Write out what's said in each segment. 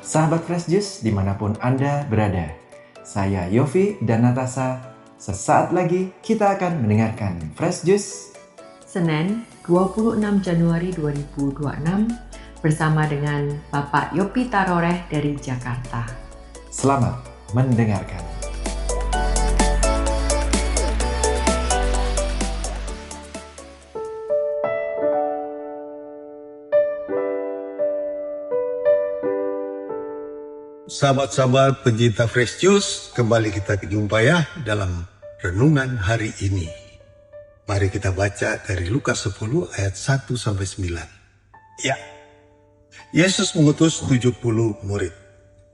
Sahabat Fresh Juice dimanapun Anda berada. Saya Yofi dan Natasha. Sesaat lagi kita akan mendengarkan Fresh Juice Senin 26 Januari 2026 bersama dengan Bapak Yopi Taroreh dari Jakarta. Selamat mendengarkan. Sahabat-sahabat pencinta Fresh Juice, kembali kita jumpa ya dalam renungan hari ini. Mari kita baca dari Lukas 10 ayat 1 sampai 9. Ya, Yesus mengutus 70 murid.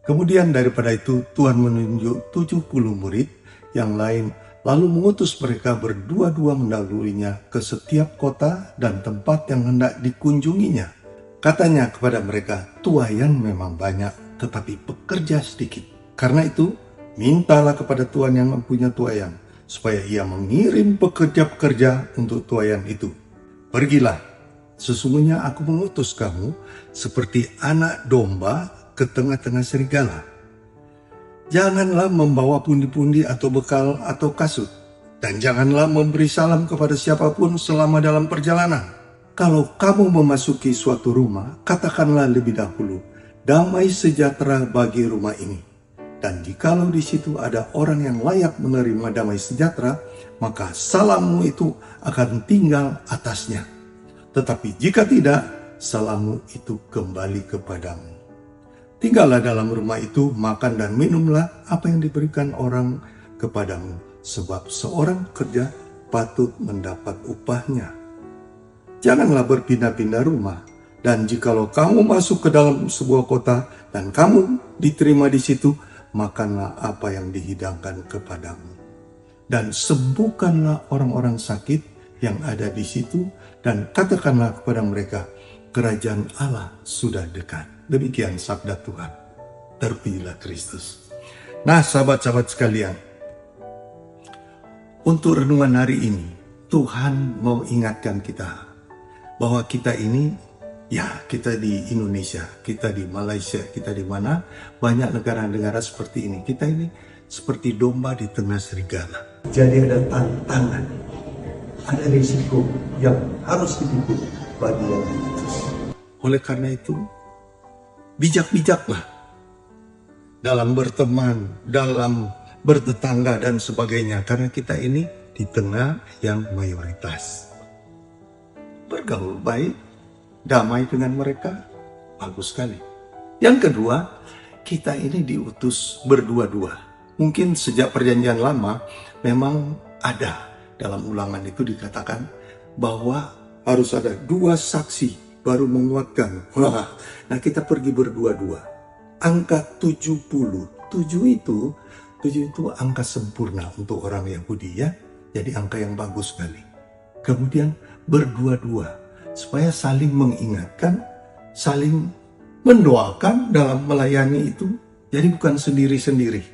Kemudian daripada itu Tuhan menunjuk 70 murid yang lain, lalu mengutus mereka berdua-dua mendahuluinya ke setiap kota dan tempat yang hendak dikunjunginya. Katanya kepada mereka, tuaian memang banyak, tetapi pekerja sedikit. Karena itu, mintalah kepada Tuhan yang mempunyai tuaian, supaya ia mengirim pekerja-pekerja untuk tuaian itu. Pergilah, sesungguhnya aku mengutus kamu seperti anak domba ke tengah-tengah serigala. Janganlah membawa pundi-pundi atau bekal atau kasut, dan janganlah memberi salam kepada siapapun selama dalam perjalanan. Kalau kamu memasuki suatu rumah, katakanlah lebih dahulu, damai sejahtera bagi rumah ini. Dan jikalau di situ ada orang yang layak menerima damai sejahtera, maka salammu itu akan tinggal atasnya. Tetapi jika tidak, salammu itu kembali kepadamu. Tinggallah dalam rumah itu, makan dan minumlah apa yang diberikan orang kepadamu, sebab seorang kerja patut mendapat upahnya. Janganlah berpindah-pindah rumah. Dan jikalau kamu masuk ke dalam sebuah kota dan kamu diterima di situ, makanlah apa yang dihidangkan kepadamu. Dan sembuhkanlah orang-orang sakit yang ada di situ dan katakanlah kepada mereka, kerajaan Allah sudah dekat. Demikian sabda Tuhan. Terpujilah Kristus. Nah, sahabat-sahabat sekalian, untuk renungan hari ini, Tuhan mau ingatkan kita bahwa kita ini, ya, kita di Indonesia, kita di Malaysia, kita di mana banyak negara-negara seperti ini. Kita ini seperti domba di tengah serigala. Jadi ada tantangan, ada risiko yang harus dipikul bagi yang diutus. Oleh karena itu, bijak-bijaklah dalam berteman, dalam bertetangga dan sebagainya. Karena kita ini di tengah yang mayoritas. Bergaul baik, damai dengan mereka, bagus sekali. Yang kedua, kita ini diutus berdua-dua. Mungkin sejak perjanjian lama memang ada dalam ulangan itu dikatakan bahwa harus ada 2 saksi baru menguatkan. Nah, kita pergi berdua-dua. Angka 70. 7 itu angka sempurna untuk orang Yahudi ya. Jadi angka yang bagus sekali. Kemudian berdua-dua supaya saling mengingatkan, saling mendoakan dalam melayani itu. Jadi bukan sendiri-sendiri.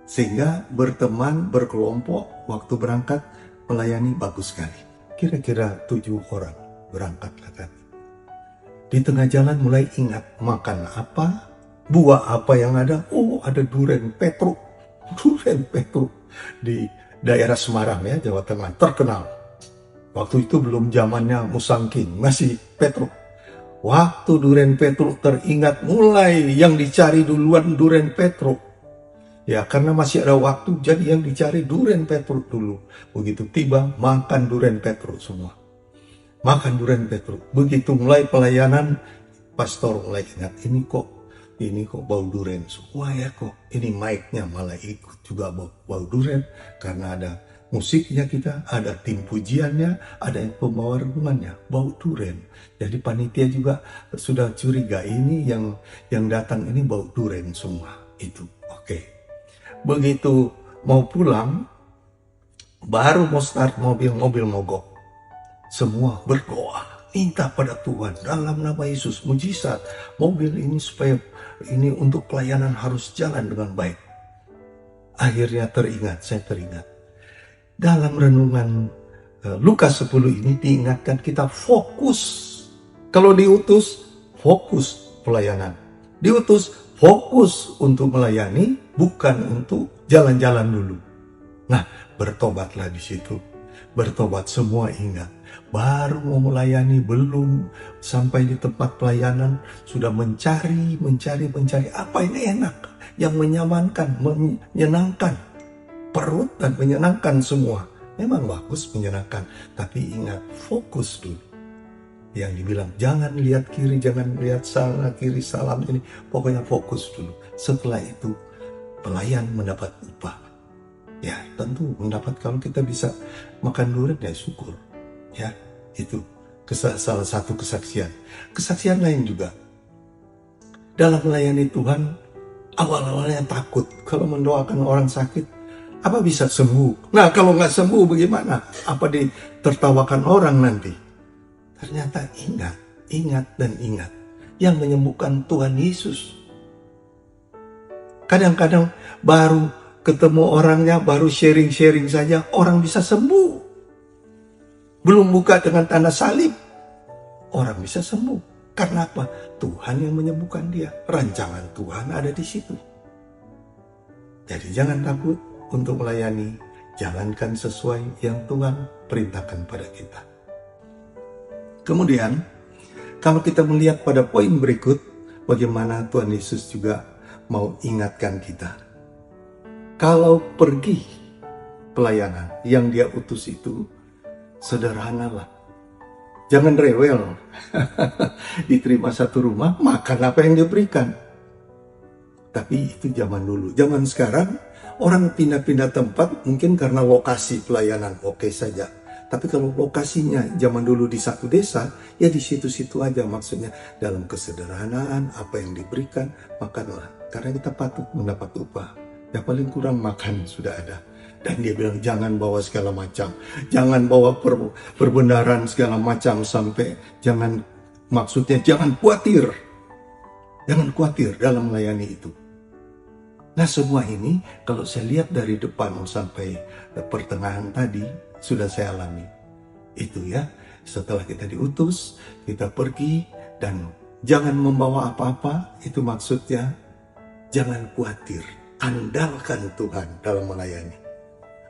Sehingga berteman, berkelompok, waktu berangkat melayani bagus sekali. Kira-kira 7 orang berangkatlah kami. Di tengah jalan mulai ingat makan apa, buah apa yang ada. Oh, ada duren petruk. Duren petruk di daerah Semarang ya, Jawa Tengah, terkenal. Waktu itu belum zamannya musangking, masih petruk. Waktu duren petruk teringat, mulai yang dicari duluan duren petruk. Ya, karena masih ada waktu, jadi yang dicari duren petruk dulu. Begitu tiba, makan duren petruk semua. Makan duren petruk. Begitu mulai pelayanan, pastor mulai ingat, ini kok bau duren semua ya kok. Ini mic-nya malah ikut juga bau duren, karena ada musiknya kita, ada tim pujiannya, ada yang pembawa renungannya, bau duren. Jadi panitia juga sudah curiga, ini yang datang ini bau duren semua. Itu oke. Begitu mau pulang, baru mau start mobil mogok. Semua berdoa, minta pada Tuhan dalam nama Yesus, mujizat mobil ini supaya ini untuk pelayanan harus jalan dengan baik. Akhirnya saya teringat. Dalam renungan Lukas 10 ini diingatkan kita fokus. Kalau diutus, fokus pelayanan. Diutus fokus untuk melayani, bukan untuk jalan-jalan dulu. Nah, bertobatlah di situ. Bertobat semua, ingat. Baru mau melayani, belum sampai di tempat pelayanan, sudah mencari apa ini enak, yang menyamankan, menyenangkan perut dan menyenangkan semua. Memang bagus, menyenangkan, tapi ingat, fokus dulu. Yang dibilang jangan lihat kiri, jangan lihat salah, kiri salam ini, pokoknya fokus dulu. Setelah itu pelayan mendapat upah. Ya tentu mendapat, kalau kita bisa makan durian ya syukur. Ya itu salah satu kesaksian. Kesaksian lain juga, dalam melayani Tuhan, awal-awalnya takut kalau mendoakan orang sakit, apa bisa sembuh? Nah kalau nggak sembuh bagaimana? Apa ditertawakan orang nanti? Ternyata ingat, yang menyembuhkan Tuhan Yesus. Kadang-kadang baru ketemu orangnya, baru sharing-sharing saja, orang bisa sembuh. Belum buka dengan tanda salib, orang bisa sembuh. Karena apa? Tuhan yang menyembuhkan dia. Rancangan Tuhan ada di situ. Jadi jangan takut untuk melayani. Jalankan sesuai yang Tuhan perintahkan pada kita. Kemudian, kalau kita melihat pada poin berikut, bagaimana Tuhan Yesus juga mau ingatkan kita. Kalau pergi pelayanan yang dia utus itu, sederhanalah. Jangan rewel. Diterima satu rumah, makan apa yang diberikan. Tapi itu zaman dulu. Zaman sekarang, orang pindah-pindah tempat mungkin karena lokasi pelayanan, oke saja. Tapi kalau lokasinya zaman dulu di satu desa, ya di situ-situ aja, maksudnya dalam kesederhanaan, apa yang diberikan, makanlah. Karena kita patut mendapat upah. Ya paling kurang makan sudah ada. Dan dia bilang jangan bawa segala macam. Jangan bawa perbenaran segala macam sampai maksudnya jangan khawatir. Jangan khawatir dalam melayani itu. Nah semua ini kalau saya lihat dari depan sampai pertengahan tadi sudah saya alami. Itu ya, setelah kita diutus, kita pergi dan jangan membawa apa-apa, itu maksudnya jangan khawatir. Andalkan Tuhan dalam melayani.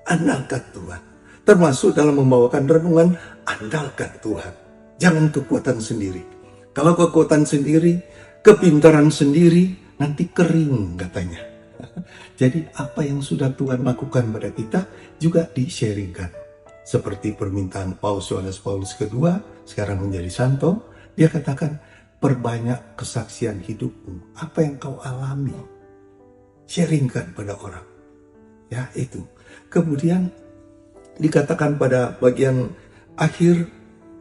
Andalkan Tuhan. Termasuk dalam membawakan renungan, andalkan Tuhan. Jangan kekuatan sendiri. Kalau kekuatan sendiri, kepintaran sendiri, nanti kering katanya. Jadi apa yang sudah Tuhan lakukan pada kita juga di-sharingkan. Seperti permintaan Yohanes Paulus II, sekarang menjadi santo, dia katakan, perbanyak kesaksian hidupmu. Apa yang kau alami? Sharingkan pada orang. Ya itu. Kemudian dikatakan pada bagian akhir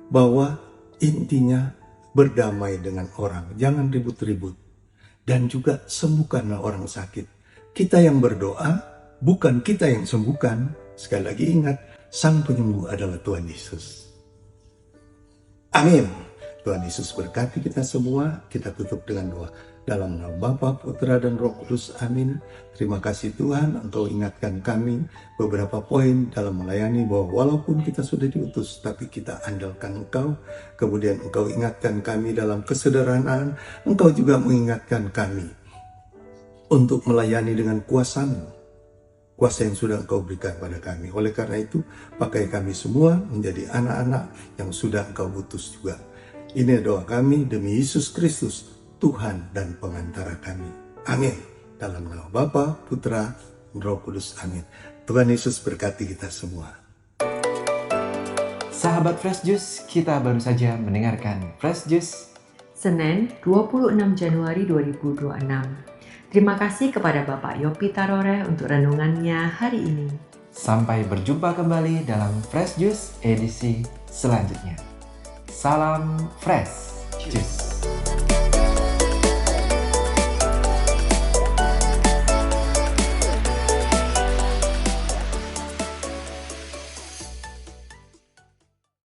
bahwa intinya berdamai dengan orang. Jangan ribut-ribut. Dan juga sembuhkanlah orang sakit. Kita yang berdoa, bukan kita yang sembuhkan. Sekali lagi ingat, Sang Penyembuh adalah Tuhan Yesus. Amin. Tuhan Yesus berkati kita semua. Kita tutup dengan doa. Dalam nama Bapa, Putra, dan Roh Kudus. Amin. Terima kasih Tuhan, Engkau ingatkan kami beberapa poin dalam melayani bahwa walaupun kita sudah diutus, tapi kita andalkan Engkau. Kemudian Engkau ingatkan kami dalam kesederhanaan. Engkau juga mengingatkan kami untuk melayani dengan kuasa-Mu. Kuasa yang sudah Engkau berikan pada kami. Oleh karena itu, pakai kami semua menjadi anak-anak yang sudah Engkau utus juga. Ini doa kami demi Yesus Kristus, Tuhan dan pengantara kami. Amin. Dalam nama Bapa, Putra, dan Roh Kudus. Amin. Tuhan Yesus berkati kita semua. Sahabat Fresh Juice, kita baru saja mendengarkan Fresh Juice Senin 26 Januari 2026. Terima kasih kepada Bapak Yopi Taroreh untuk renungannya hari ini. Sampai berjumpa kembali dalam Fresh Juice edisi selanjutnya. Salam Fresh Juice.